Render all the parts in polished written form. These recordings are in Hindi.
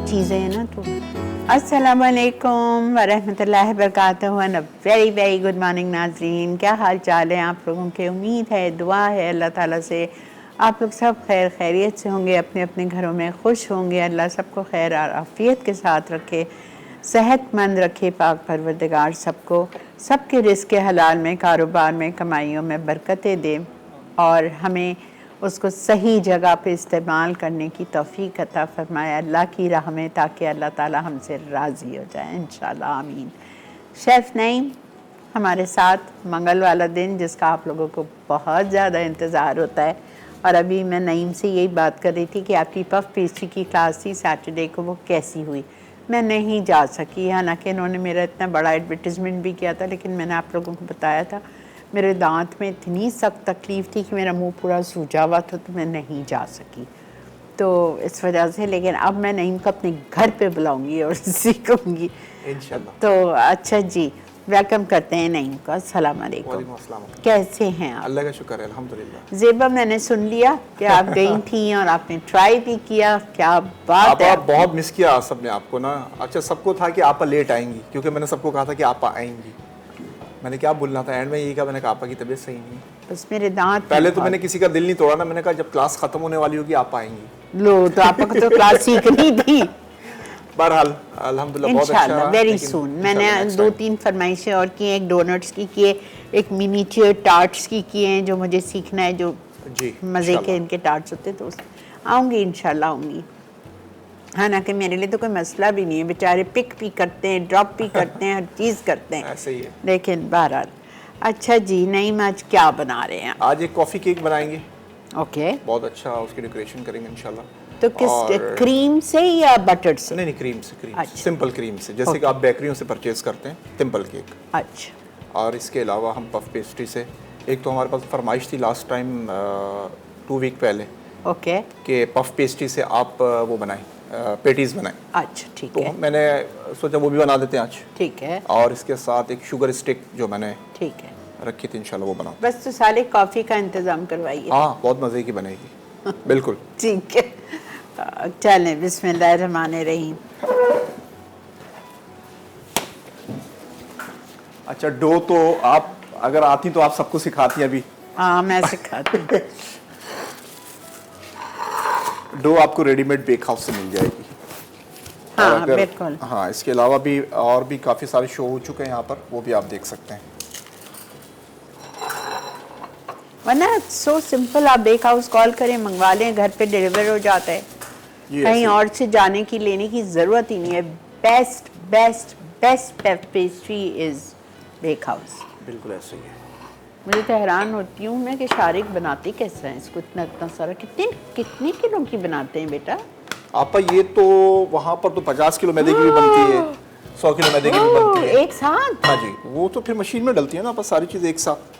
चीज़ें हैं ना। तो अस्सलाम वालेकुम वरहमतुल्लाहि वबरकातुहू and very very good morning नाज़रीन। क्या हाल चाल है आप लोगों के? उम्मीद है, दुआ है अल्लाह ताला से आप लोग सब खैर खैरियत से होंगे, अपने अपने घरों में खुश होंगे। अल्लाह सबको खैर और आफ़ियत के साथ रखे, सेहतमंद रखे पाक परवरदिगार सबको, सबके रिज़्क़ हलाल में, कारोबार में, कमाइयों में बरकतें दे और हमें उसको सही जगह पे इस्तेमाल करने की तौफ़ीक अता फ़रमाए अल्लाह की राह में, ताकि अल्लाह ताला हमसे राज़ी हो जाए इंशाअल्लाह, आमीन। शेफ़ नईम हमारे साथ मंगल वाला दिन, जिसका आप लोगों को बहुत ज़्यादा इंतज़ार होता है। और अभी मैं नईम से यही बात कर रही थी कि आपकी पफ पेस्ट्री की क्लास थी सैटरडे को, वो कैसी हुई? मैं नहीं जा सकी, हालांकि इन्होंने मेरा इतना बड़ा एडवर्टिज़मेंट भी किया था, लेकिन मैंने आप लोगों को बताया था मेरे दांत में इतनी सख्त तकलीफ़ थी कि मेरा मुंह पूरा सूजा हुआ था, तो मैं नहीं जा सकी। तो इस वजह से, लेकिन अब मैं नईम को अपने घर पे बुलाऊंगी और सीखूंगी इंशाल्लाह। तो अच्छा जी, वेलकम करते हैं नईम को। अस्सलाम वालेकुम, कैसे हैं आप? अल्लाह का शुक्र है, अल्हम्दुलिल्लाह। ज़ेबा, मैंने सुन लिया कि आप गई थी और आपने ट्राई भी किया, क्या बात है। आप बहुत मिस किया सबने आपको ना। अच्छा, सबको था कि आप लेट आएंगी, क्योंकि मैंने सबको कहा था कि आप आएंगी। मैंने क्या बोलना था एंड में यही कहा, मैंने कहा आपा की तबीयत सही नहीं है। बस मेरे दांत पहले तो मैंने किसी का दिल नहीं तोड़ा ना, मैंने कहा जब क्लास खत्म होने वाली होगी आप आएंगी। लो, तो आपको तो क्लास सीखनी थी। बहरहाल अल्हम्दुलिल्लाह बहुत अच्छा, वेरी सून। मैंने 2-3 फरमाइशें और की हैं, एक डोनट्स की है, एक मिनीचर टार्ट्स की किए हैं जो मुझे सीखना है, जो मज़े के इनके टार्ट्स होते, तो आऊँगी इंशाल्लाह, आऊँगी। हालांकि मेरे लिए तो कोई मसला भी नहीं है, बेचारे पिक भी करते हैं, ड्रॉप भी करते हैं, हर चीज़ करते हैं, ऐसे ही है। लेकिन बहरहाल अच्छा जी। नईम, आज क्या बना रहे हैं? आज एक कॉफ़ी केक बनाएंगे। ओके, बहुत अच्छा उसकी डेकोरेशन करेंगे इंशाल्लाह। तो किस क्रीम से या बटर से? नहीं, क्रीम से, अच्छा। सिंपल क्रीम से, जैसे कि आप बेकरियों से परचेज करते हैं, सिंपल केक। अच्छा। और इसके अलावा हम पफ पेस्ट्री से, एक तो हमारे पास फरमाइश थी लास्ट टाइम 2 वीक पहले, ओके, कि पफ पेस्ट्री से आप वो बनाएं, पेटीज बनाएं। अच्छा, ठीक तो है। मैंने सोचा वो भी बना देते हैं आज। ठीक है। और इसके साथ एक शुगर स्टिक जो मैंने ठीक है रखी थी, इंशाल्लाह वो बनाऊं। बस तो साले कॉफ़ी का इंतज़ाम करवाइए। हाँ, बहुत मज़े की बनेगी। बिल्कुल। ठीक है, चलें, बिस्मिल्लाहिर्रहमानिर्रहीम। अच्छा, डो तो आप अगर आती तो आप सबको सिखाती हैं अभी। हाँ, मैं सिखाती हूँ। डो आपको रेडीमेड बेक हाउस से मिल जाएगी। हाँ, बिल्कुल। हाँ, इसके अलावा भी और भी काफ़ी सारे शो हो चुके हैं यहाँ पर, वो भी आप देख सकते हैं। वरना सो सिंपल, आप बेक हाउस कॉल करें, मंगवा लें, घर पे डिलीवर हो जाता है, कहीं और से जाने की, लेने की ज़रूरत ही नहीं है। Best best best pastry is Bake House. बिल्कुल ऐसे ही है। मुझे तो हैरान होती हूँ मैं कि शारिक बनाती कैसे हैं इसको, इतना इतना सारा। कितने किलो की बनाते हैं बेटा? आपा ये तो वहाँ पर तो 50 किलो मैदे की भी बनती है, 100 किलो मैदे की भी बनती है एक साथ। हाँ जी, वो तो फिर मशीन में डलती है ना, आपस सारी चीज़ एक साथ।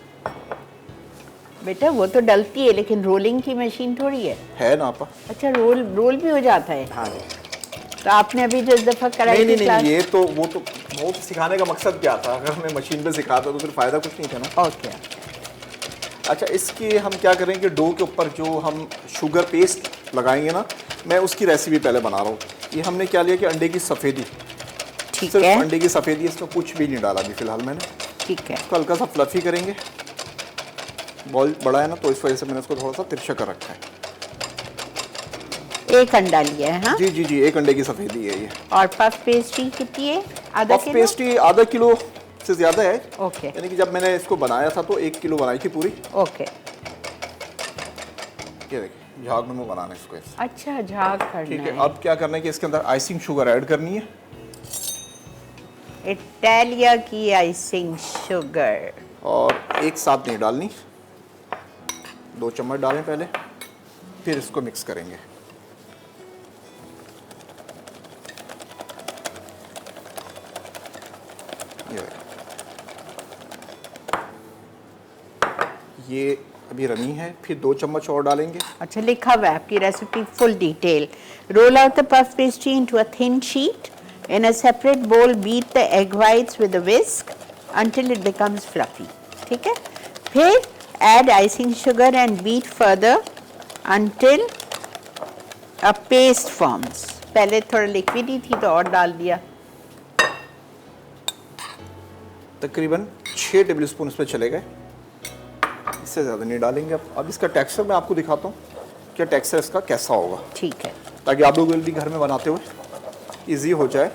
बेटा वो तो डलती है, लेकिन रोलिंग की मशीन थोड़ी है ना आपा। अच्छा, रोल भी हो जाता है। हाँ जी। तो आपने अभी जिस दफ़ा कराई नहीं, ये तो वो तो सिखाने का मकसद क्या था? अगर मैं मशीन पे सिखाता तो फिर फ़ायदा कुछ नहीं था ना। ओके। अच्छा, इसके हम क्या करेंगे, डो के ऊपर जो हम शुगर पेस्ट लगाएंगे ना, मैं उसकी रेसिपी पहले बना रहा हूँ। ये हमने क्या लिया कि अंडे की सफ़ेदी, ठीक है, अंडे की सफ़ेदी, इसमें कुछ भी नहीं डाला अभी फ़िलहाल मैंने। ठीक है। इसको हल्का सा फ्लफ़ी करेंगे, बॉल बड़ा है ना, तो इस वजह से मैंने इसको थोड़ा सा तिरछा कर रखा है। एक अंडा लिया है? हाँ जी, एक अंडे की सफ़ेदी है ये। और पफ पेस्ट्री कितनी है? आधा किलो? पफ पेस्ट्री आधा किलो से ज़्यादा है। ओके। यानी कि जब मैंने इसको बनाया था तो 1 किलो बनाई थी पूरी। ओके। ये देखिए, झाग में बनाना है इसको। अच्छा, झाग करना है। ठीक है। अब क्या करना है कि इसके अंदर आइसिंग शुगर ऐड करनी है, इटालिया की आइसिंग शुगर, और एक साथ नहीं डालनी, 2 चम्मच डालें पहले, फिर इसको मिक्स करेंगे। ये अभी रनी है, फिर 2 चम्मच और डालेंगे। अच्छा, लिखा हुआ है आपकी recipe full detail. Roll out the puff pastry into a thin sheet, in a separate bowl beat the egg whites with a whisk until it becomes fluffy. ठीक है, फिर add icing sugar and beat further until a paste forms. पहले थोड़ा लिक्विड ही थी तो और डाल दिया। तकरीबन 6 टेबलस्पून इसमें चले गए, इससे ज़्यादा नहीं डालेंगे। अब इसका टेक्सचर मैं आपको दिखाता हूँ, क्या टेक्सचर इसका कैसा होगा, ठीक है। ताकि आप लोग भी घर में बनाते हुए इजी हो जाए।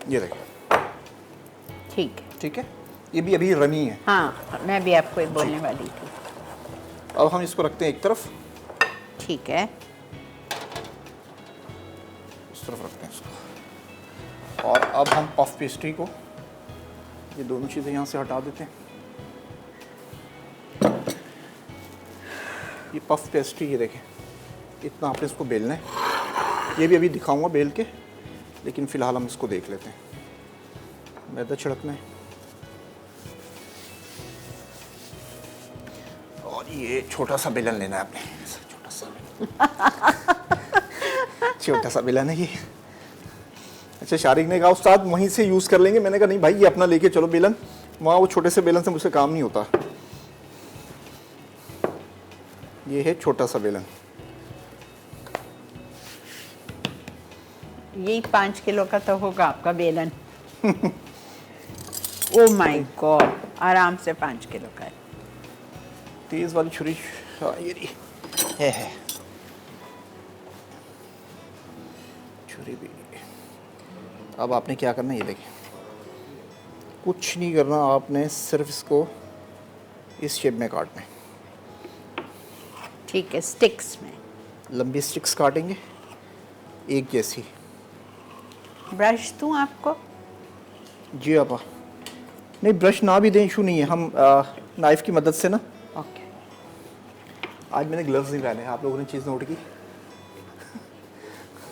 ये देखिए, ठीक है, ये भी अभी रनी है। हाँ, मैं भी आपको ये बोलने वाली थी। अब हम इसको रखते हैं एक तरफ, ठीक है, इस तरफ रखते हैं इसको। और अब हम पफ पेस्ट्री को, ये दोनों चीज़ें यहाँ से हटा देते हैं। ये पफ पेस्ट्री, ये देखें, इतना आपने इसको बेलना है। ये भी अभी दिखाऊंगा बेल के, लेकिन फ़िलहाल हम इसको देख लेते हैं। मैदा छिड़कना है और ये छोटा सा बेलन लेना है आपने, छोटा सा बेलन है ये। अच्छा, शारिक ने कहा उस्ताद वहीं से यूज़ कर लेंगे। मैंने कहा नहीं भाई, ये अपना लेके चलो बेलन, वहाँ वो छोटे से बेलन से मुझसे काम नहीं होता। ये है छोटा सा बेलन। यही 5 किलो का तो होगा आपका बेलन। ओ माय गॉड, आराम से 5 किलो का है। तेज़ वाली छुरी, हाँ ये रही है छुरी भी। अब आपने क्या करना है, ये देखिए, कुछ नहीं करना आपने, सिर्फ इसको इस शेप में काटना है। ठीक है, स्टिक्स में लंबी स्टिक्स काटेंगे एक जैसी। ब्रश दूँ आपको? जी आपा, नहीं ब्रश ना भी दें इशू नहीं है, हम नाइफ़ की मदद से ना। ओके। आज मैंने ग्लव्स नहीं पहने, आप लोगों ने चीज़ नोट की?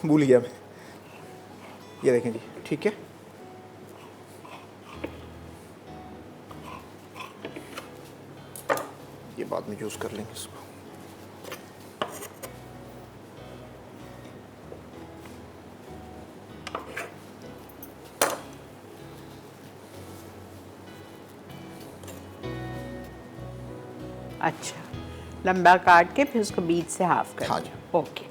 भूल गया मैं। ये देखें जी, ठीक है, ये बाद में यूज़ कर लेंगे इसको। अच्छा, लंबा काट के फिर उसको बीच से हाफ कर। हाँ जी। ओके।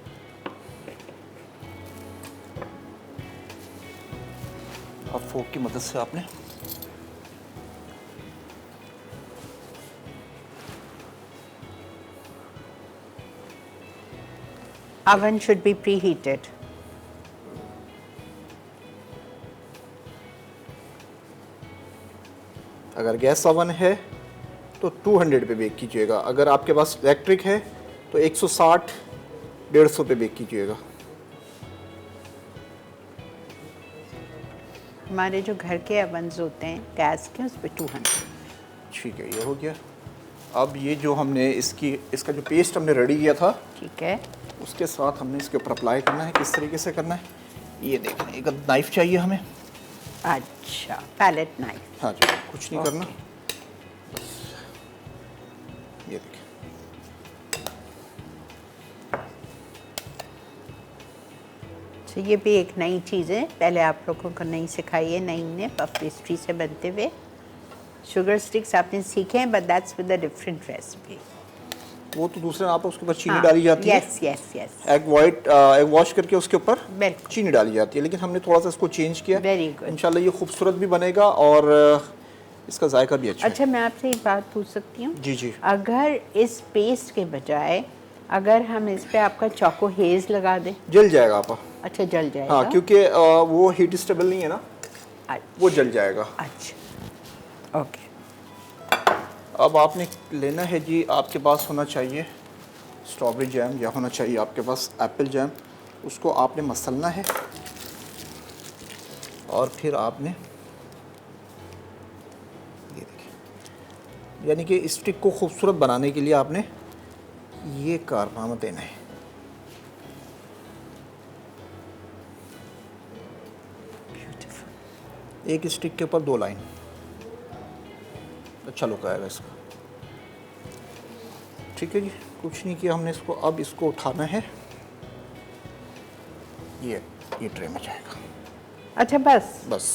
अब फोक की मदद से आपने Oven should be preheated. अगर गैस ओवन है तो 200 पे बेक कीजिएगा, अगर आपके पास इलेक्ट्रिक है तो 160 150 पे बेक कीजिएगा। हमारे जो घर के ओवन्स होते हैं गैस के, उस पर 200। ठीक है, ये हो गया। अब ये जो हमने इसका जो पेस्ट हमने रेडी किया था, ठीक है, उसके साथ हमने इसके ऊपर अप्लाई करना है। किस तरीके से करना है ये देखें। एक नाइफ़ चाहिए हमें। अच्छा, पैलेट नाइफ। हाँ जी, कुछ नहीं करना, बस ये देखें। तो ये भी एक नई चीज़ है, पहले आप लोगों को नहीं सिखाई है नई ने, पफ पेस्ट्री से बनते हुए। शुगर स्टिक्स आपने सीखे हैं, but that's with a different recipe. वो तो दूसरे आप उसके ऊपर चीनी डाली जाती है। Yes yes yes. Egg wash करके उसके ऊपर बिल्कुल चीनी डाली जाती है, लेकिन हमने थोड़ा सा इसको चेंज किया। Very good. इंशाल्लाह ये खूबसूरत भी बनेगा और इसका जायका भी अच्छा अच्छा, मैं आपसे एक बात पूछ सकती हूँ? जी जी। अगर इस पेस्ट के बजाय अगर हम इस पे आपका चोको हेज़ लगा दें? जल जाएगा आपा। अच्छा, जल जाएगा। हाँ, क्योंकि वो हीट स्टेबल नहीं है ना, वो जल जाएगा। अच्छा, ओके। अब आपने लेना है जी, आपके पास होना चाहिए स्ट्रॉबेरी जैम या होना चाहिए आपके पास एप्पल जैम। उसको आपने मसलना है और फिर आपने ये देखिए, यानी कि स्टिक को खूबसूरत बनाने के लिए आपने ये कारनामा देना है। ब्यूटीफुल। एक स्टिक के ऊपर 2 लाइन, अच्छा लुक आएगा इसका। ठीक है जी, कुछ नहीं किया हमने इसको। अब इसको उठाना है, ये ट्रे में जाएगा। अच्छा बस बस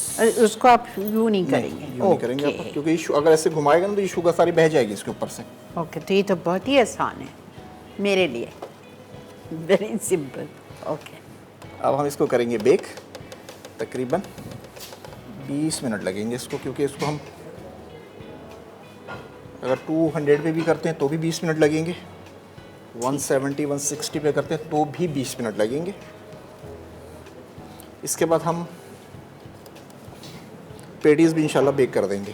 उसको आप यूँ नहीं करेंगे? यूँ नहीं करेंगे ओके। आप, क्योंकि अगर ऐसे घुमाएगा ना तो ये शुगर सारी बह जाएगी इसके ऊपर से। ओके, तो ये तो बहुत ही आसान है मेरे लिए, वेरी सिंपल। ओके, अब हम इसको करेंगे बेक, तकरीबन 20 मिनट लगेंगे इसको, क्योंकि इसको हम अगर 200 पे भी करते हैं तो भी 20 मिनट लगेंगे, 170 160 पे करते हैं तो भी 20 मिनट लगेंगे। इसके बाद हम पेटीज भी इंशाल्लाह बेक कर देंगे।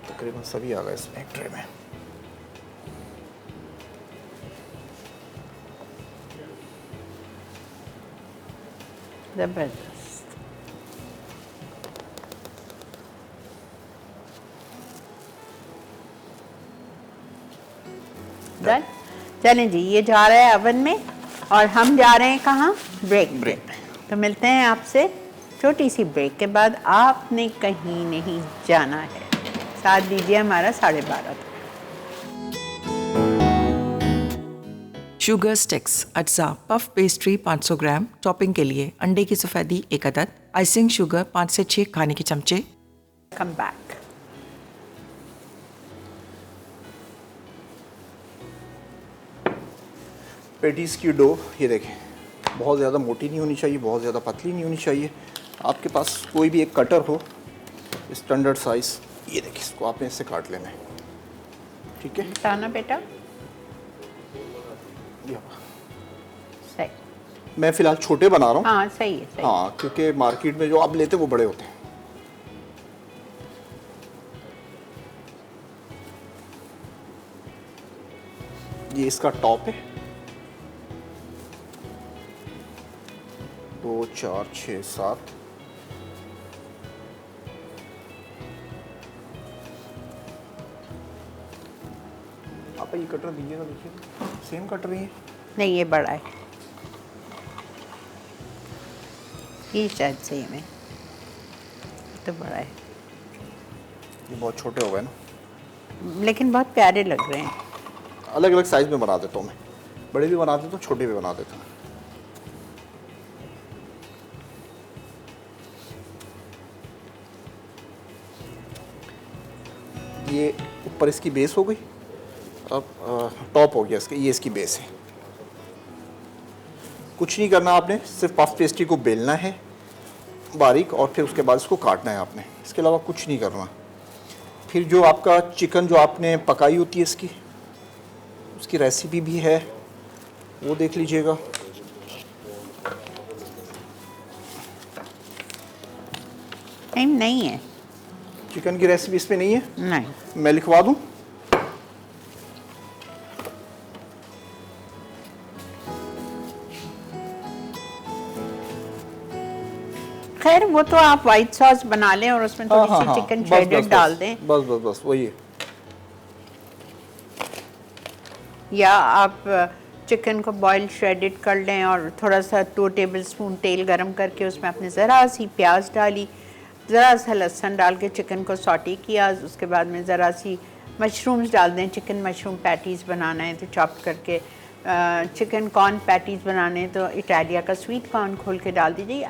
तकरीबन सभी आ गए इसमें एक ट्रे में। ज़बरदस्त। डन। चलें जी, ये जा रहा है अवन में और हम जा रहे हैं कहाँ? ब्रेक पे। तो मिलते हैं आपसे छोटी सी ब्रेक के बाद। आपने कहीं नहीं जाना है, साथ दीजिए हमारा 12:30 तक। शुगर स्टिक्स, अज्जा, पफ पेस्ट्री 500 ग्राम, टॉपिंग के लिए अंडे की सफ़ेदी 1 अदद, आइसिंग शुगर 5 से 6 खाने के चमचे। Come back. पेटीज की डो ये देखें, बहुत ज़्यादा मोटी नहीं होनी चाहिए, बहुत ज़्यादा पतली नहीं होनी चाहिए। आपके पास कोई भी एक कटर हो स्टैंडर्ड साइज़, ये देखिए, इसको आपने इससे काट लेना है, ठीक है? बताना बेटा। ये सही। मैं फ़िलहाल छोटे बना रहा हूँ। हाँ सही है, सही। हाँ, क्योंकि मार्केट में जो आप लेते हैं वो बड़े होते हैं। ये इसका टॉप है, 2 4 6 7। आप ये कटर दीजिएगा, देखिए सेम कटर ही है। नहीं, ये बड़ा है, ये शायद सही में तो बड़ा है, ये बहुत छोटे हो गए ना, लेकिन बहुत प्यारे लग रहे हैं। अलग अलग साइज़ में बना देता हूँ मैं, बड़े भी बना देता हूँ, छोटे भी बना देता हूँ। ये ऊपर इसकी बेस हो गई, अब टॉप हो गया इसका, ये इसकी बेस है। कुछ नहीं करना आपने, सिर्फ पफ पेस्ट्री को बेलना है बारीक और फिर उसके बाद इसको काटना है आपने, इसके अलावा कुछ नहीं करना। फिर जो आपका चिकन जो आपने पकाई होती है इसकी, उसकी रेसिपी भी है, वो देख लीजिएगा। नहीं है, चिकन की रेसिपी इसमें नहीं है, नहीं। मैं लिखवा दूं? खैर वो तो आप वाइट सॉस बना लें और उसमें थोड़ी सी चिकन श्रेडेड डाल दें, बस बस बस वही है। या आप चिकन को बॉयल श्रेडेड कर लें और थोड़ा सा 2 टेबलस्पून तेल गरम करके उसमें आपने ज़रा सी प्याज डाली, ज़रा सा लहसुन डाल के चिकन को सॉटे किया, उसके बाद में ज़रा सी मशरूम्स डाल दें। चिकन मशरूम पैटीज़ बनाना है तो चॉप करके, चिकन कॉर्न पैटीज़ बनाने हैं तो इटालिया का स्वीट कॉर्न खोल के डाल दीजिए।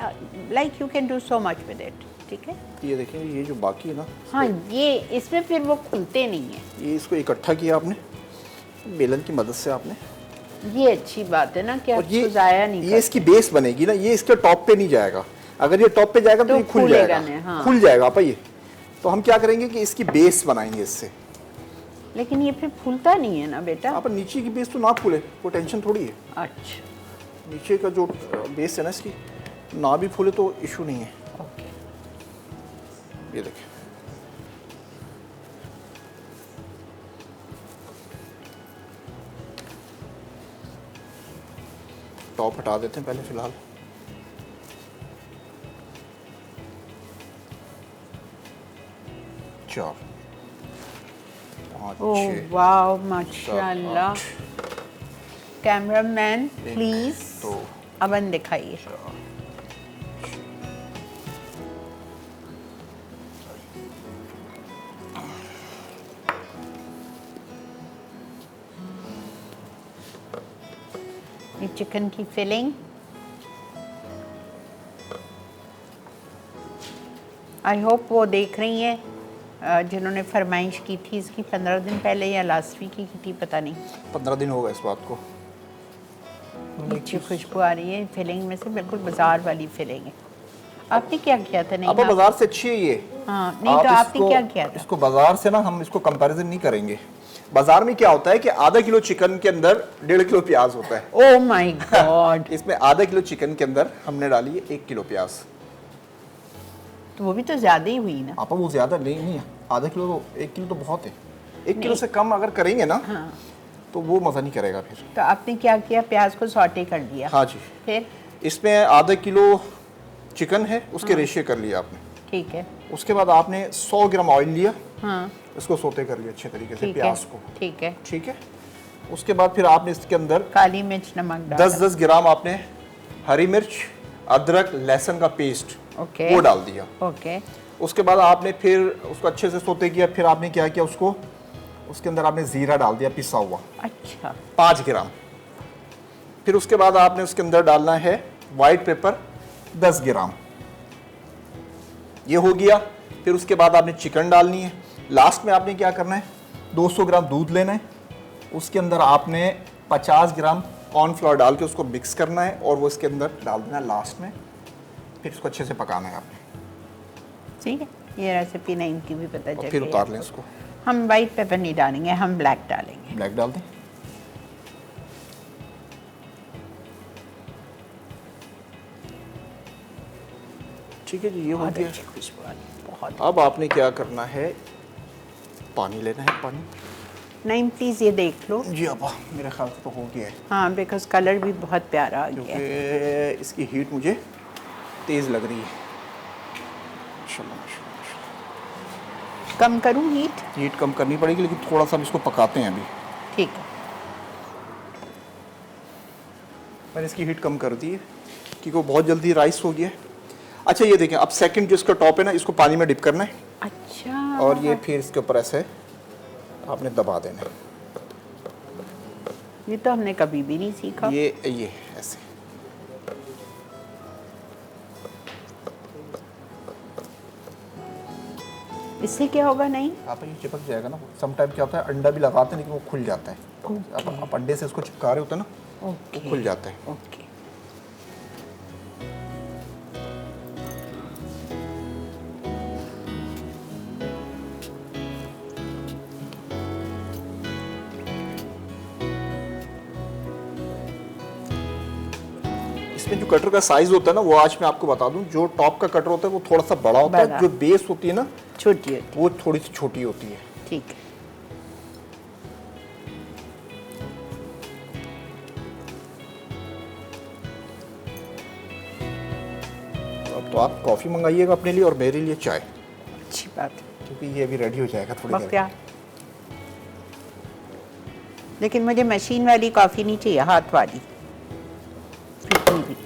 Like you can do so much with it, ठीक है? ये देखें, ये जो बाकी है ना, हाँ, ये इसमें फिर वो खुलते नहीं है। ये इसको इकट्ठा किया आपने बेलन की मदद से आपने, ये अच्छी बात है ना कि आप और ये ज़ाया नहीं ये इसकी बेस बनेगी ना, ये इसके टॉप पे नहीं जाएगा। अगर ये टॉप पे जाएगा तो ये खुल खुलेगा जाएगा, नहीं, हाँ। खुल जाएगा। आप ये तो हम क्या करेंगे कि इसकी बेस बनाएंगे इससे। लेकिन ये फिर फूलता नहीं है ना बेटा। आप नीचे की बेस तो ना फूले, वो टेंशन थोड़ी है। अच्छा, नीचे का जो बेस है ना इसकी, ना भी फूले तो इशू नहीं है। ओके। ये देखिए, टॉप हटा देते हैं पहले फिलहाल। चार, पाँच, ओह छः, वाह, सात, माशाल्लाह। आठ, कैमरामैन एक, प्लीज दो, अवन दिखाइए। चार, ये चिकन की फिलिंग। आई होप वो देख रही हैं जिन्होंने फरमाइश की थी इसकी 15 दिन पहले या लास्ट वीक की थी, पता नहीं। 15 दिन हो गए इस बात को। अच्छी खुशबू आ रही है फिलिंग में से, बिल्कुल बाजार वाली फिलिंग है। आपने क्या किया था? नहीं, अब बाजार से अच्छी है ये। हाँ, नहीं तो आपने क्या किया था? इसको बाजार से ना हम इसको कंपैरिजन नहीं करेंगे। बाजार में क्या होता है कि आधा किलो चिकन के अंदर 1.5 किलो प्याज होता है। Oh my God. इसमें आधा किलो चिकन के अंदर हमने डाली है 1 किलो प्याज। तो वो भी तो ज्यादा ही हुई ना। आपा वो ज्यादा नहीं है, आधा किलो तो 1 किलो तो बहुत है। 1 किलो से कम अगर करेंगे ना हाँ। तो वो मजा नहीं करेगा फिर। तो आपने क्या किया? प्याज को सॉटे कर दिया। हाँ जी। फिर इसमें आधा किलो चिकन है, उसके रेशियो कर लिया आपने। ठीक है। उसके बाद आपने 100 ग्राम ऑयल लिया, हाँ इसको सोते कर लिया अच्छे तरीके से ठीक है। प्याज को। ठीक है। ठीक है। उसके बाद फिर आपने इसके अंदर काली मिर्च, नमक डाला। 10-10 ग्राम आपने हरी मिर्च, अदरक, लहसुन का पेस्ट ओके। वो डाल दिया। ओके। उसके बाद आपने फिर उसको अच्छे से सोते किया। फिर आपने क्या किया, उसको उसके अंदर आपने जीरा डाल दिया पिसा हुआ अच्छा। 5 ग्राम। फिर उसके बाद आपने उसके अंदर डालना है वाइट पेपर 10 ग्राम। ये हो गया। फिर उसके बाद आपने चिकन डालनी है। लास्ट में आपने क्या करना है, 200 ग्राम दूध लेना है, उसके अंदर आपने 50 ग्राम कॉर्नफ्लोर डाल के उसको मिक्स करना है और वो इसके अंदर डाल देना है लास्ट में। फिर इसको अच्छे से पकाना है आपने। ठीक है, ये रेसिपी नहीं इनकी भी पता चल और फिर गई उतार आपको। लें इसको। हम वाइट पेपर नहीं डालेंगे, हम ब्लैक डालेंगे। ब्लैक डाल दें। ठीक है जी, ये हो बहुत गया। अच्छी खुशबू आ रही है, बहुत। अब आपने क्या करना है, पानी लेना है। पानी नहीं प्लीज़ ये देख लो। जी आपा, मेरे ख्याल से तो हो गया है, हाँ, बिकॉज कलर भी बहुत प्यारा आ गया है। क्योंकि इसकी हीट मुझे तेज़ लग रही है। माशाल्लाह, माशाल्लाह, माशाल्लाह। कम करूँ हीट? हीट कम करनी पड़ेगी, लेकिन थोड़ा सा हम इसको पकाते हैं अभी। ठीक है। मैंने इसकी हीट कम कर दी है क्योंकि वो बहुत जल्दी राइस हो गया है। अच्छा ये देखें, अब सेकंड जो इसका टॉप है ना, इसको पानी में डिप करना है अच्छा। और ये फिर इसके ऊपर ऐसे आपने दबा देना है। ये तो हमने कभी भी नहीं सीखा। ये ऐसे। इससे क्या होगा? नहीं आप ये चिपक जाएगा ना। सम टाइम क्या होता है, अंडा भी लगाते हैं लेकिन वो खुल जाता है। आप अंडे से इसको चिपका रहे होते हैं ना, ओके, वो खुल जाता है। ओके। इसमें जो कटर का साइज होता है ना, वो आज मैं आपको बता दूं, जो टॉप का कटर होता है वो थोड़ा सा बड़ा होता बड़ा। है, जो बेस होती है ना छोटी होती। वो थोड़ी सी छोटी होती है। ठीक है। अब तो आप कॉफ़ी मंगाइएगा अपने लिए और मेरे लिए चाय, अच्छी बात है। क्योंकि ये अभी रेडी हो जाएगा थोड़ी बस देर क्या, लेकिन मुझे मशीन वाली कॉफ़ी नहीं चाहिए, हाथ वाली। कितनी भी।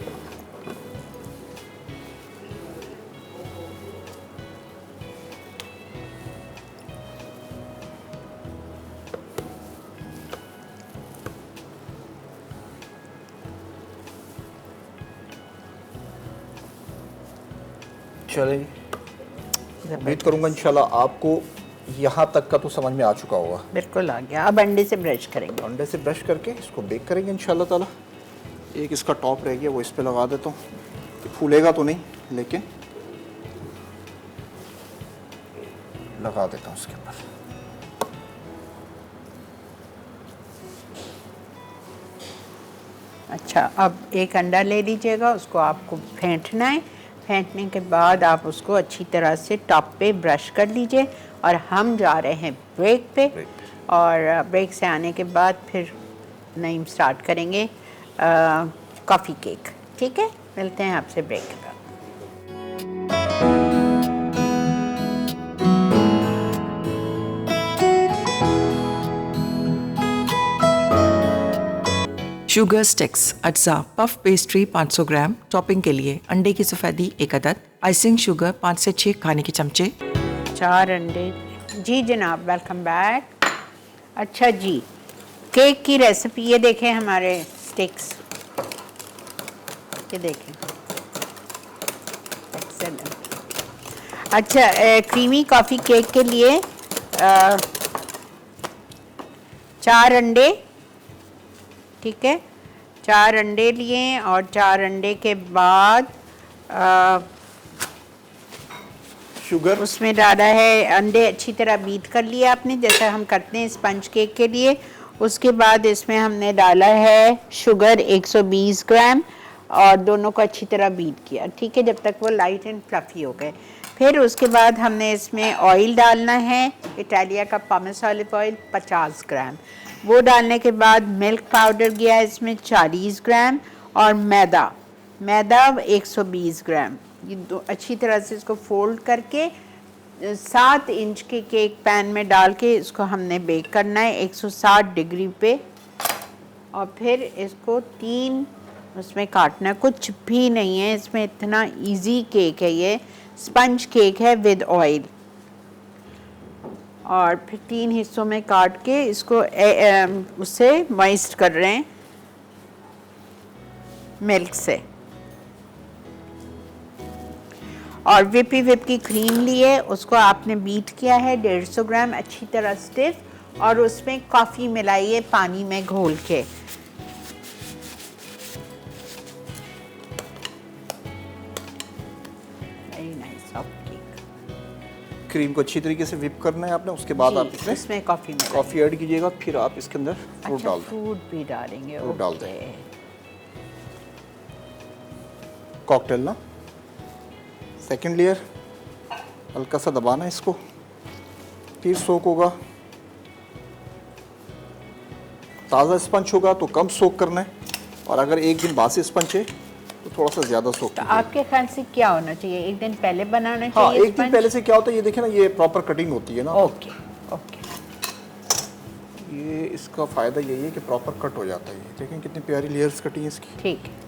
चले। उम्मीद करूंगा इंशाल्लाह आपको यहाँ तक का तो समझ में आ चुका होगा। बिल्कुल आ गया। अब अंडे से ब्रश करेंगे। अंडे से ब्रश करके इसको बेक करेंगे इंशाल्लाह ताला। एक इसका टॉप रह गया, वो इस पे लगा देता हूँ। फूलेगा तो नहीं, लेकिन लगा देता हूँ उसके ऊपर। अच्छा, अब एक अंडा ले लीजिएगा, उसको आपको फेंटना है। फेंटने के बाद आप उसको अच्छी तरह से टॉप पे ब्रश कर लीजिए। और हम जा रहे हैं ब्रेक पे। और ब्रेक से आने के बाद फिर नईम स्टार्ट करेंगे कॉफ़ी केक। ठीक है, मिलते हैं आपसे ब्रेक के बाद। शुगर स्टिक्स, अज्जा, पफ पेस्ट्री 500 ग्राम, टॉपिंग के लिए अंडे की सफ़ेदी 1 अदद, आइसिंग शुगर 5 से 6 खाने के चमचे। 4 अंडे। जी जनाब, वेलकम बैक। अच्छा जी, केक की रेसिपी ये देखें, हमारे स्टिक्स ये देखें, एक्सेलेंट। अच्छा, क्रीमी कॉफ़ी केक के लिए 4 अंडे, ठीक है, 4 अंडे लिए और 4 अंडे के बाद शुगर, उसमें डाला है, अंडे अच्छी तरह बीट कर लिया आपने जैसा हम करते हैं स्पंज केक के लिए। उसके बाद इसमें हमने डाला है शुगर 120 ग्राम और दोनों को अच्छी तरह बीट किया, ठीक है, जब तक वो लाइट एंड फ्लफी हो गए। फिर उसके बाद हमने इसमें ऑयल डालना है, इटालिया का पॉमेस ऑलिव ऑयल 50 ग्राम, वो डालने के बाद मिल्क पाउडर गया इसमें 40 ग्राम और मैदा 120 ग्राम। ये दो अच्छी तरह से इसको फोल्ड करके 7 इंच के केक पैन में डाल के इसको हमने बेक करना है 160 डिग्री पे, और फिर इसको 3 उसमें काटना है, कुछ भी नहीं है इसमें, इतना इजी केक है, ये स्पंज केक है विद ऑयल। और फिर 3 हिस्सों में काट के इसको उससे मॉइस्ट कर रहे हैं मिल्क से। और विप की क्रीम ली है, उसको आपने बीट किया है 150 ग्राम अच्छी तरह स्टिफ, और उसमें कॉफ़ी मिलाई है पानी में घोल के। Very nice soft cake. Cream को अच्छी तरीके से विप करना है आपने, उसके बाद आप इसमें कॉफ़ी कॉफ़ी ऐड कीजिएगा, फिर आप इसके अंदर फ्रूट अच्छा, डाल दें। फ्रूट भी डालेंगे, फ्रूट डाल ओके। दें। कॉकटेल ना, सेकंड लेयर हल्का सा दबाना है इसको, फिर सोक होगा। ताज़ा स्पंज होगा तो कम सोक करना है, और अगर एक दिन बासी स्पंज है तो थोड़ा सा ज़्यादा सोक तो कीजिए। आपके ख्याल से क्या होना चाहिए, एक दिन पहले बनाना हाँ, चाहिए? एक दिन पहले से क्या होता है, ये देखें ना, ये प्रॉपर कटिंग होती है ना। Okay okay. ये इसका फ़ायदा यही है कि प्रॉपर कट हो जाता है। ये देखें कितनी प्यारी लेयर्स कटी हैं इसकी। ठीक है।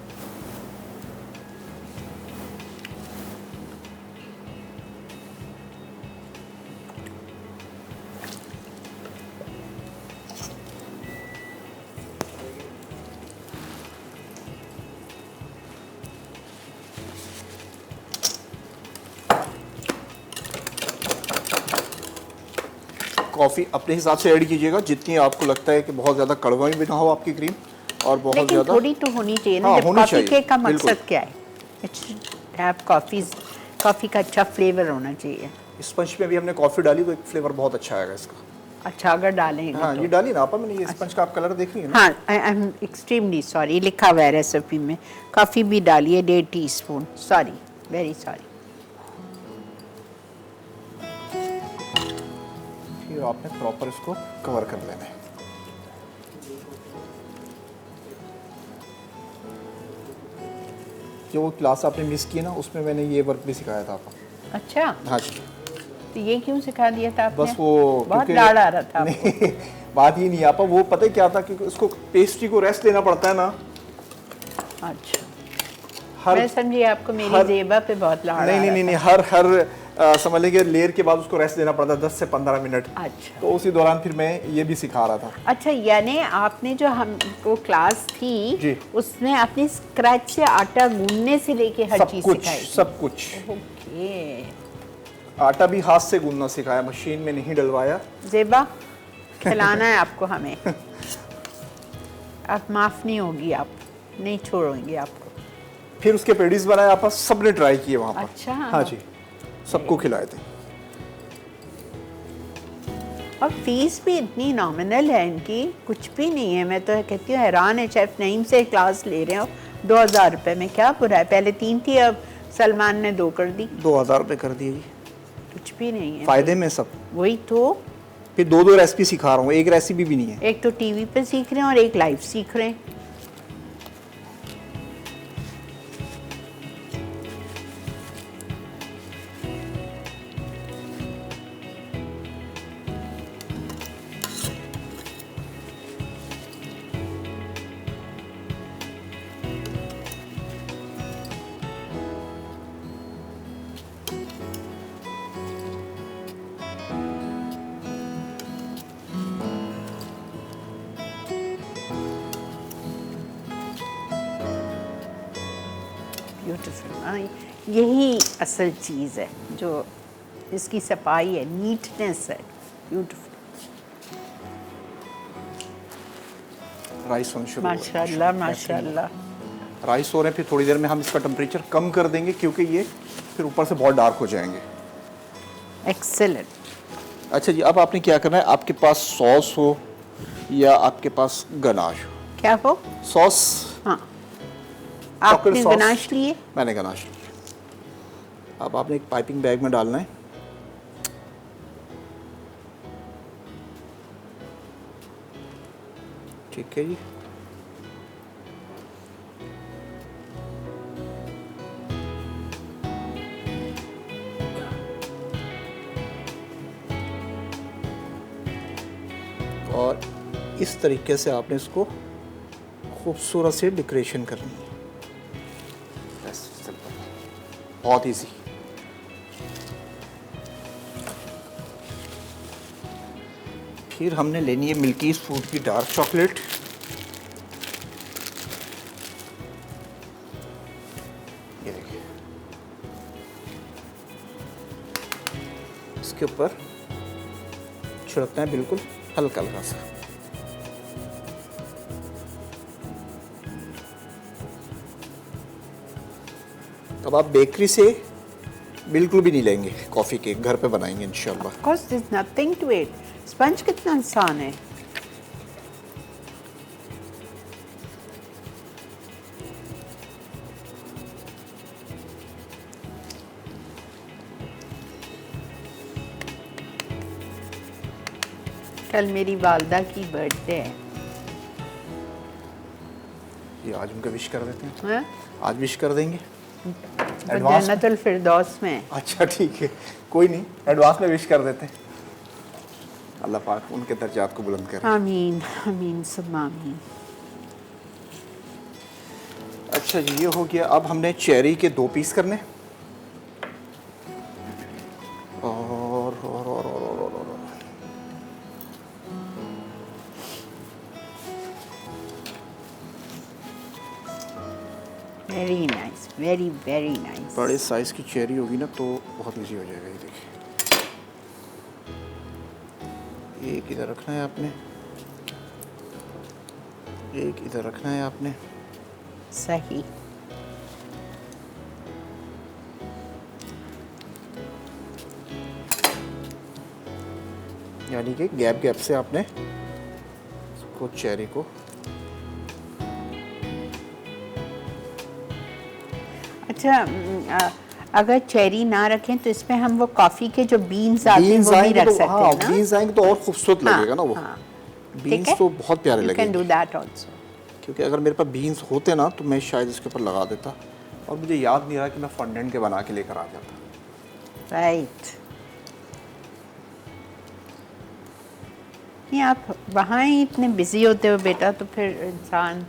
कॉफ़ी अपने हिसाब से ऐड कीजिएगा, जितनी आपको लगता है कि बहुत ज़्यादा कड़वा भी ना हो आपकी क्रीम, और बहुत लेकिन ज़्यादा थोड़ी तो होनी चाहिए ना, हाँ, जब होनी कॉफ़ी चाहिए, केक का बिल्कुल। मकसद क्या है? कॉफ़ी का अच्छा फ्लेवर होना चाहिए। स्पंज में भी हमने कॉफ़ी डाली तो एक फ्लेवर बहुत अच्छा आएगा इसका। अच्छा, अगर डालेंगे हाँ, तो। ये डाली ना आपा मैंने, ये स्पंज का आप कलर देख रही है ना। हाँ, आई एम एक्सट्रीमली सॉरी, लिखा हुआ है रेसिपी में, कॉफ़ी भी डालिए 1.5 टीस्पून, सॉरी, वेरी सॉरी। फिर आपने प्रॉपर इसको कवर कर लेना है। जो वो क्लास आपने मिस की ना, उसमें मैंने ये वर्क भी सिखाया था आपको। अच्छा, हाँ जी। तो ये क्यों सिखा दिया था आपने? बस वो बहुत क्योंकि- लाड़ आ रहा था आपको। नहीं, बात ये नहीं आपा, वो पता है क्या था, क्योंकि उसको पेस्ट्री को रेस्ट देना पड़ता है ना। अच्छा, हर मैं समझी आपको मेरी हर- ज़ेबा पे बहुत लाड़ आ नहीं रहा नहीं नहीं, था। हर समझ लीजिए लेयर के बाद उसको रेस्ट देना पड़ता है 10 से 15 मिनट। अच्छा तो उसी दौरान फिर मैं ये भी सिखा रहा था। अच्छा, यानी आपने जो हमको क्लास थी जी। उसमें आपने स्क्रैच से आटा गूंदने से लेके हर सब चीज़ कुछ सिखाई थी? सब कुछ। ओके। आटा भी हाथ से गूंदना सिखाया, मशीन में नहीं डलवाया। ज़ेबा, खिलाना है आपको हमें। आप माफ़ नहीं होगी, आप नहीं छोड़ेंगे आपको। फिर उसके पेडीज बनाए आप, सबने ट्राई किए वहाँ पर। अच्छा। हाँ जी, सबको खिलाए थे। और फीस भी इतनी नॉमिनल है इनकी, कुछ भी नहीं है। मैं तो कहती हूँ हैरान है, शेफ नईम से क्लास ले रहे हो 2000 रुपये में, क्या बुरा है? पहले 3 थी, अब सलमान ने 2 कर दी। 2000 रुपये कर दिए जी, कुछ भी नहीं है, फायदे में सब। वही तो। फिर 2 रेसिपी सिखा रहा हूँ, एक रेसिपी भी नहीं है। एक तो टीवी पे सीख रहे हैं और एक लाइव सीख रहे हैं। ब्यूटीफुल। यही असल चीज़ है जो इसकी सफाई है, नीटनेस है, ब्यूटीफुल। राइस होना शुरू हो रहा है। माशाल्लाह माशाल्लाह। राइस हो रहे हैं, फिर थोड़ी देर में हम इसका टेम्परेचर कम कर देंगे क्योंकि ये फिर ऊपर से बहुत डार्क हो जाएंगे। एक्सेलेंट। अच्छा जी, अब आपने क्या करना है, आपके पास सॉस हो या आपके पास गनाश हो। क्या हो? सॉस, हाँ, चॉकलेट आपने सॉस। गनाश लिए? मैंने गनाश लिया। अब आपने एक पाइपिंग बैग में डालना है। ठीक है जी। और इस तरीके से आपने इसको खूबसूरत से डेकोरेशन करनी है। बस सिंपल, बहुत इजी। फिर हमने लेनी है मिल्कीज़ फूड की डार्क चॉकलेट। ये देखिए, इसके ऊपर छिड़कना है बिल्कुल हल्का हल्का सा। अब आप बेकरी से बिल्कुल भी नहीं लेंगे, कॉफ़ी केक घर पे बनाएंगे इंशाल्लाह। Of course, there's nothing to it. Sponge कितना आसान है। कल मेरी वालदा की बर्थडे है। ये आज उनका विश कर देते हैं। हाँ? आज विश कर देंगे वो एडवांस में। जन्नतुल फिरदौस में। अच्छा ठीक है, कोई नहीं, एडवांस में विश कर देते हैं। अल्लाह पाक उनके दर्जात को बुलंद करे। आमीन आमीन सुम्मा आमीन। अच्छा जी, ये हो गया। अब हमने चेरी के 2 पीस करने और very nice, very very nice. बड़े साइज की चेरी होगी ना तो बहुत इजी हो जाएगा। ये देखिए, एक इधर रखना है आपने, एक इधर रखना है आपने। सही। यानी कि गैप गैप से आपने इसको चेरी को। अच्छा, अगर चेरी ना रखें तो इसमें हम वो कॉफी के जो बीन्स आते हैं वो भी रख सकते हाँ, हैं ना? बीन्स आएंगे तो और खूबसूरत लगेगा ना वो। हाँ, बीन्स तो बहुत प्यारे You can लगेंगे। do that also. क्योंकि अगर मेरे पास बीन्स होते ना तो मैं शायद इसके ऊपर लगा देता, और मुझे याद नहीं रहा कि मैं फॉन्डेंट के बना के लेकर आ जाता। राइट। नहीं, आप वहाँ ही इतने बिजी होते हो बेटा, तो फिर इंसान।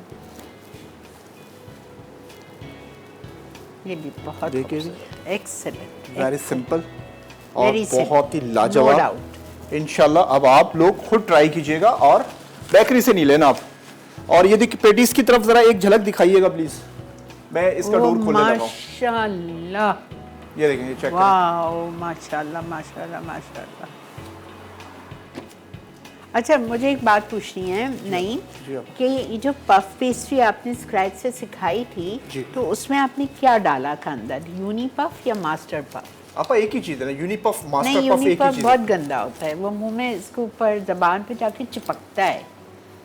ये भी बहुत देखिए जी, एक्सेलेंट, वेरी सिंपल और Very simple. बहुत ही No लाजवाब। doubt. इंशाल्लाह अब आप लोग खुद ट्राई कीजिएगा और बेकरी से नहीं लेना आप। और ये देखिए, पेटीज की तरफ जरा एक झलक दिखाइएगा प्लीज। मैं इसका डोर खोलने लगा हूँ। माशाल्लाह, ये देखें, ये चेक करें। वाओ, माशाल्लाह माशाल्लाह माशाल्लाह। अच्छा, मुझे एक बात पूछनी है नहीं जी आप। कि ये जो पफ पेस्ट्री आपने स्क्रैच से सिखाई थी, जी। तो उसमें आपने क्या डाला था अंदर, यूनी पफ या मास्टर पफ? आपा एक ही चीज है ना, यूनिपफ नहीं, मास्टर पफ यूनी एक ही पफ चीज बहुत है। गंदा होता है, वो मुंह में इसके ऊपर जबान पे जाके चिपकता है।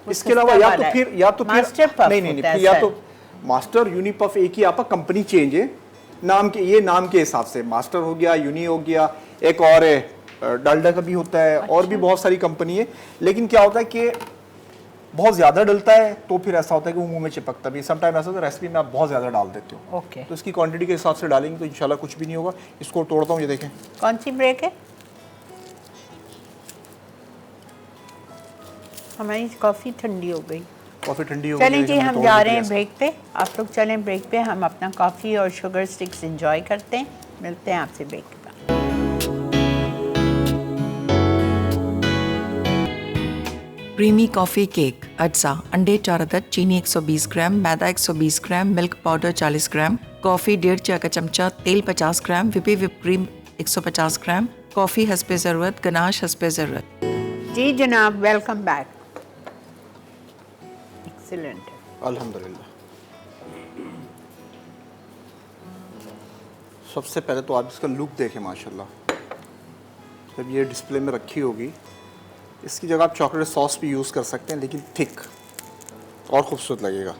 वो इसके अलावा सस्ता या वाला तो है। फिर मास्टर पफ नहीं नहीं होता है फिर या सर। तो मास्टर यूनिपफ एक ही, आपका कंपनी चेंज है नाम के, ये नाम के हिसाब से मास्टर हो गया, यूनी हो गया, एक और है डालडा का भी होता है। और भी बहुत सारी कंपनी है, लेकिन क्या होता है कि बहुत ज़्यादा डलता है तो फिर ऐसा होता है कि वो मुंह में चिपकता भी। समटाइम ऐसा होता है रेसिपी में आप बहुत ज़्यादा डाल देते हो, ओके। तो इसकी क्वांटिटी के हिसाब से डालेंगे तो इंशाल्लाह कुछ भी नहीं होगा। इसको तोड़ता हूँ, ये देखें। कौन सी ब्रेक है? हमारी कॉफ़ी ठंडी हो गई। कॉफ़ी ठंडी हो गई। चलें जी, हमने हम तोड़ जा दी रहे हैं गैस। ब्रेक पे। आप लोग चलें ब्रेक पे, हम अपना कॉफ़ी और शुगर स्टिक्स एंजॉय करते हैं। मिलते हैं आपसे ब्रेक के बाद। क्रीमी कॉफ़ी केक अज्जा अंडे 4 अदद, चीनी 120 ग्राम, मैदा 120 ग्राम, मिल्क पाउडर 40 ग्राम, कॉफ़ी 1.5 चाय का चमचा, तेल 50 ग्राम, विप क्रीम 150 ग्राम, कॉफ़ी हस्बे ज़रूरत, गनाश हस्बे ज़रूरत। जी जनाब, वेलकम बैक। एक्सीलेंट। अल्हम्दुलिल्लाह। सबसे पहले तो आप इसका लुक देखें माशाल्लाह। जब ये डिस्प्ले में रखी होगी, इसकी जगह आप चॉकलेट सॉस भी यूज़ कर सकते हैं, लेकिन थिक और ख़ूबसूरत लगेगा।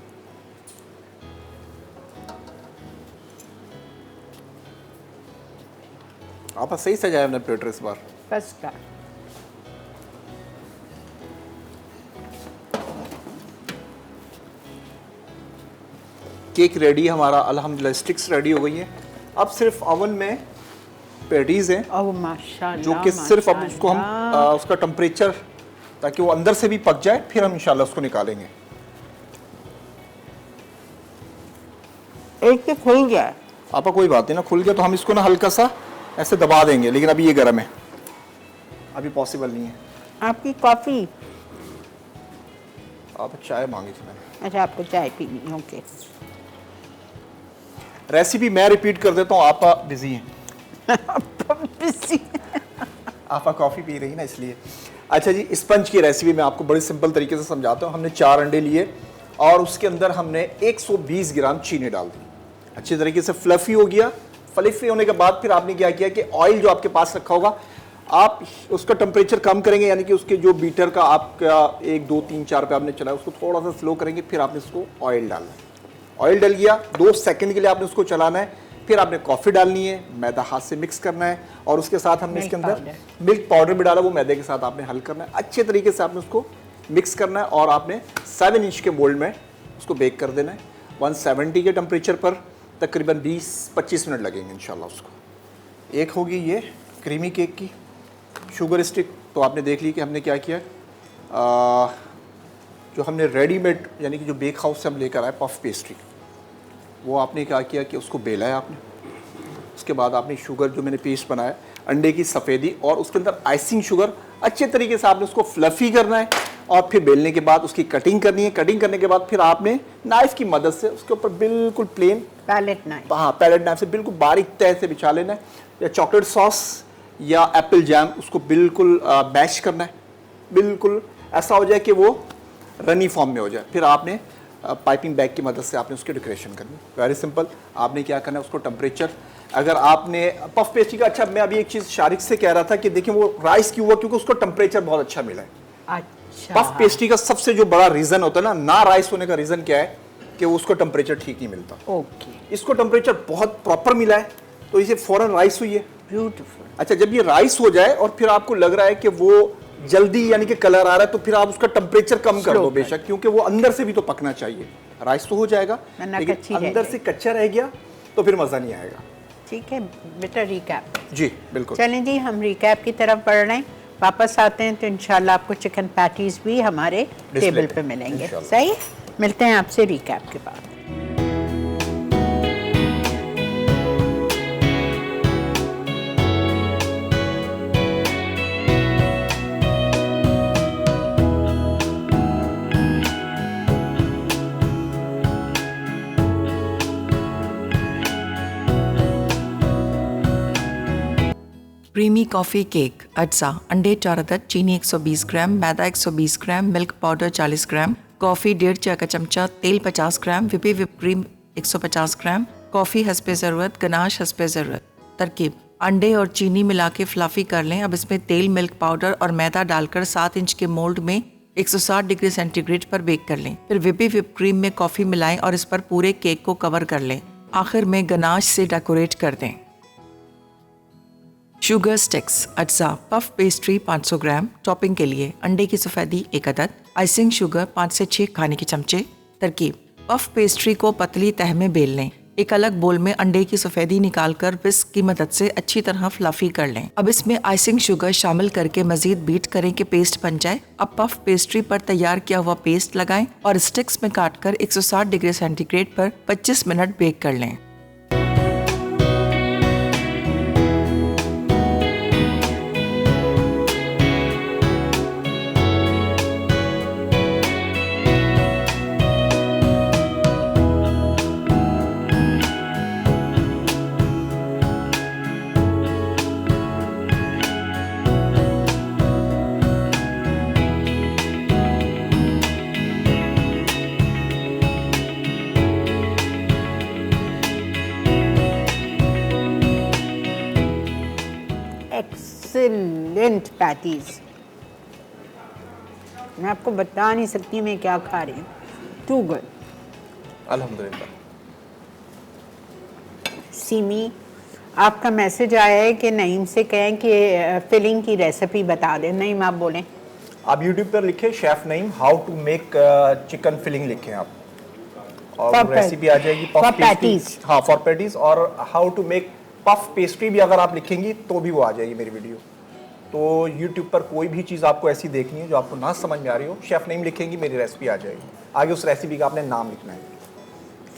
आप सही सजाया अपने प्लेटर इस बार। First class. केक रेडी हमारा अल्हम्दुलिल्लाह, स्टिक्स रेडी हो गई है। अब सिर्फ ओवन में पैटीज़ हैं, ओह माशाल्लाह, जो कि सिर्फ अब उसको हम उसका टेम्परेचर, ताकि वो अंदर से भी पक जाए, फिर हम इंशाल्लाह उसको निकालेंगे। एक तो खुल गया है। आपका कोई बात नहीं ना, खुल गया तो हम इसको ना हल्का सा ऐसे दबा देंगे, लेकिन अभी ये गर्म है, अभी पॉसिबल नहीं है। आपकी कॉफ़ी? आप चाय मांगी थी मैंने। अच्छा, आपको चाय पीनी, ओके। रेसिपी मैं रिपीट कर देता हूँ, आप बिजी हैं। आप कॉफ़ी पी रही ना, इसलिए। अच्छा जी, स्पंज की रेसिपी मैं आपको बड़ी सिंपल तरीके से समझाता हूँ। हमने 4 अंडे लिए और उसके अंदर हमने 120 ग्राम चीनी डाल दी। अच्छी तरीके से फ्लफी हो गया। फ्लफी होने के बाद फिर आपने क्या किया कि ऑयल जो आपके पास रखा होगा, आप उसका टेम्परेचर कम करेंगे, यानी कि उसके जो बीटर का आपका 1 2 3 4 पे आपने चलाया, उसको थोड़ा सा स्लो करेंगे, फिर आपने उसको ऑयल डालना है। ऑयल डल गया, 2 सेकंड के लिए आपने उसको चलाना है, फिर आपने कॉफ़ी डालनी है, मैदा हाथ से मिक्स करना है, और उसके साथ हमने इसके अंदर मिल्क पाउडर भी डाला, वो मैदे के साथ आपने हल करना है। अच्छे तरीके से आपने उसको मिक्स करना है और आपने 7 इंच के मोल्ड में उसको बेक कर देना है 170 के टेम्परेचर पर। तकरीबन 20-25 मिनट लगेंगे इंशाल्लाह उसको। एक होगी ये क्रीमी केक की शुगर स्टिक, तो आपने देख ली कि हमने क्या किया, जो हमने रेडीमेड यानी कि जो बेक हाउस से हम लेकर आए पफ पेस्ट्री, वो आपने क्या किया कि उसको बेला है आपने। उसके बाद आपने शुगर जो मैंने पेस्ट बनाया, अंडे की सफ़ेदी और उसके अंदर आइसिंग शुगर, अच्छे तरीके से आपने उसको फ्लफ़ी करना है और फिर बेलने के बाद उसकी कटिंग करनी है। कटिंग करने के बाद फिर आपने नाइफ़ की मदद से उसके ऊपर बिल्कुल प्लेन पैलेट नाइफ, हाँ पैलेट नाइफ से बिल्कुल बारीक तह से बिछा लेना है, या चॉकलेट सॉस या एप्पल जैम उसको बिल्कुल मैश करना है, बिल्कुल ऐसा हो जाए कि वो रनी फॉर्म में हो जाए। फिर आपने पाइपिंग बैग की मदद से आपने उसकी डेकोरेशन करनी। Very simple. आपने क्या करना है, उसको टेम्परेचर, अगर आपने पफ पेस्ट्री का, अच्छा मैं अभी एक चीज़ शारिक से कह रहा था कि देखिए वो राइस क्यों हुआ, क्योंकि उसको टेम्परेचर बहुत अच्छा मिला है। अच्छा, पफ पेस्ट्री का सबसे जो बड़ा रीज़न होता है ना राइस होने का रीज़न क्या है कि वो उसको टेम्परेचर ठीक नहीं मिलता। ओके, इसको टेम्परेचर बहुत प्रॉपर मिला है, तो इसे फ़ौरन राइस हुई है। ब्यूटीफुल। अच्छा, जब ये राइस हो जाए और फिर आपको लग रहा है कि वो जल्दी यानी कि कलर आ रहा है, तो फिर आप उसका टेम्परेचर कम कर दो बेशक, क्योंकि वो अंदर से भी तो पकना चाहिए। राइस तो हो जाएगा, लेकिन अंदर से कच्चा रह गया तो फिर मज़ा नहीं आएगा। ठीक है बेटा, रिकैप। जी बिल्कुल। चलें जी, हम रिकैप की तरफ बढ़ रहे हैं। वापस आते हैं तो इंशाल्लाह आपको चिकन पैटीज भी हमारे टेबल पे मिलेंगे। सही, मिलते हैं आपसे रिकैप के बाद। क्रीमी कॉफ़ी केक अज्जा अंडे 4 अदद, चीनी 120 ग्राम, मैदा 120 ग्राम, मिल्क पाउडर 40 ग्राम, कॉफ़ी 1.5 चाय का चमचा, तेल 50 ग्राम, विप क्रीम 150 ग्राम, कॉफ़ी हस्बे ज़रूरत, गनाश हस्बे ज़रूरत। तरकीब: अंडे और चीनी मिला के फ्लफ़ी कर लें। अब इसमें तेल, मिल्क पाउडर और मैदा डालकर 7 इंच के मोल्ड में 160 डिग्री सेंटीग्रेड पर बेक कर लें। फिर विप क्रीम में कॉफ़ी मिलाएं और इस पर पूरे केक को कवर कर लें। आखिर में गनाश से डेकोरेट कर दें। शुगर स्टिक्स अज्जा पफ पेस्ट्री 500 ग्राम। टॉपिंग के लिए अंडे की सफ़ेदी 1 अदद, आइसिंग शुगर 5 से 6 खाने के चमचे। तरकीब: पफ पेस्ट्री को पतली तह में बेल लें। एक अलग बोल में अंडे की सफ़ेदी निकालकर विस्क की मदद से अच्छी तरह फ्लफी कर लें। अब इसमें आइसिंग शुगर शामिल करके मजीद बीट करें कि पेस्ट बन जाए। अब पफ पेस्ट्री पर तैयार किया हुआ पेस्ट लगाएं और स्टिक्स में काटकर 160 डिग्री सेंटीग्रेड पर 25 मिनट बेक कर लें। Excellent patties. मैं आपको बता नहीं सकती मैं क्या खा रही हूँ, टू गुड। अल्हम्दुलिल्लाह। सीमी, आपका मैसेज आया है कि नईम से कहें कि फिलिंग की रेसिपी बता दें। नईम आप बोलें। आप यूट्यूब पर लिखें chef Naeem how to make chicken filling लिखें आप, और For रेसिपी आ जाएगी for पफ पेस्ट्री। patties। हाँ फॉर पैटीज, और how to make puff pastry भी अगर आप लिखेंगी तो भी वो आ जाएगी मेरी वीडियो। तो यूट्यूब पर कोई भी चीज़ आपको ऐसी देखनी है जो आपको ना समझ में आ रही हो, शेफ नईम लिखेंगी मेरी रेसिपी आ जाएगी। आगे उस रेसिपी का आपने नाम लिखना है।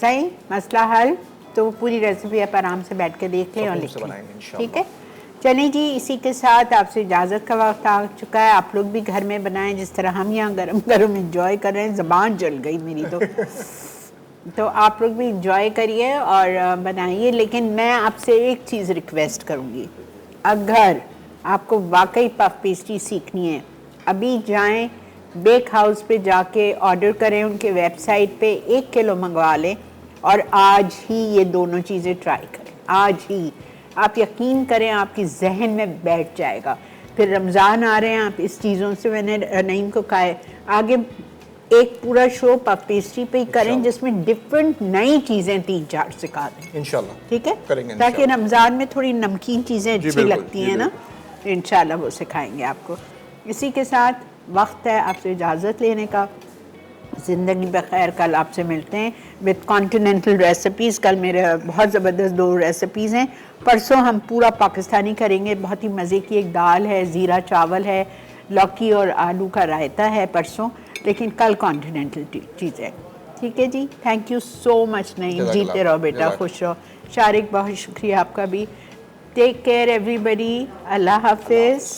सही, मसला हल। तो पूरी रेसिपी आप आराम से बैठ के देख लें और सुकून से लिखें, बनाएंगे इंशाल्लाह। ठीक है। चलिए जी, इसी के साथ आपसे इजाज़त का वक्त आ चुका है। आप लोग भी घर में बनाएं जिस तरह हम यहाँ गरम गरम इंजॉय कर रहे हैं। ज़बान जल गई मेरी तो आप लोग भी इंजॉय करिए और बनाइए। लेकिन मैं आपसे एक चीज़ रिक्वेस्ट करूँगी, अगर आपको वाकई पफ पेस्ट्री सीखनी है, अभी जाएं बेक हाउस पे जाके ऑर्डर करें, उनके वेबसाइट पे 1 किलो मंगवा लें और आज ही ये दोनों चीज़ें ट्राई करें। आज ही आप यकीन करें आपकी जहन में बैठ जाएगा। फिर रमज़ान आ रहे हैं, आप इस चीज़ों से, मैंने नईम को कहा है आगे एक पूरा शो पफ पेस्ट्री पे ही करें जिसमें डिफरेंट नई चीज़ें 3-4 सिखा दें इंशाल्लाह, ठीक है, करेंगे ताकि इंशाल्लाह। रमज़ान में थोड़ी नमकीन चीज़ें अच्छी बिल्कुल, लगती जी हैं ना, इंशाल्लाह वो सिखाएंगे आपको। इसी के साथ वक्त है आपसे इजाज़त लेने का। ज़िंदगी बखैर, कल आपसे मिलते हैं विद कॉन्टिनेंटल रेसिपीज़। कल मेरे बहुत ज़बरदस्त 2 रेसिपीज़ हैं। परसों हम पूरा पाकिस्तानी करेंगे, बहुत ही मज़े की एक दाल है, ज़ीरा चावल है, लौकी और आलू का रायता है परसों, लेकिन कल कॉन्टिनेंटल चीज़ें। ठीक है जी, थैंक यू सो मच। नहीं, जीते रहो बेटा, खुश रहो। शारिक, बहुत शुक्रिया आपका भी। टेक केयर एवरीबडी, अल्लाह हाफिज़।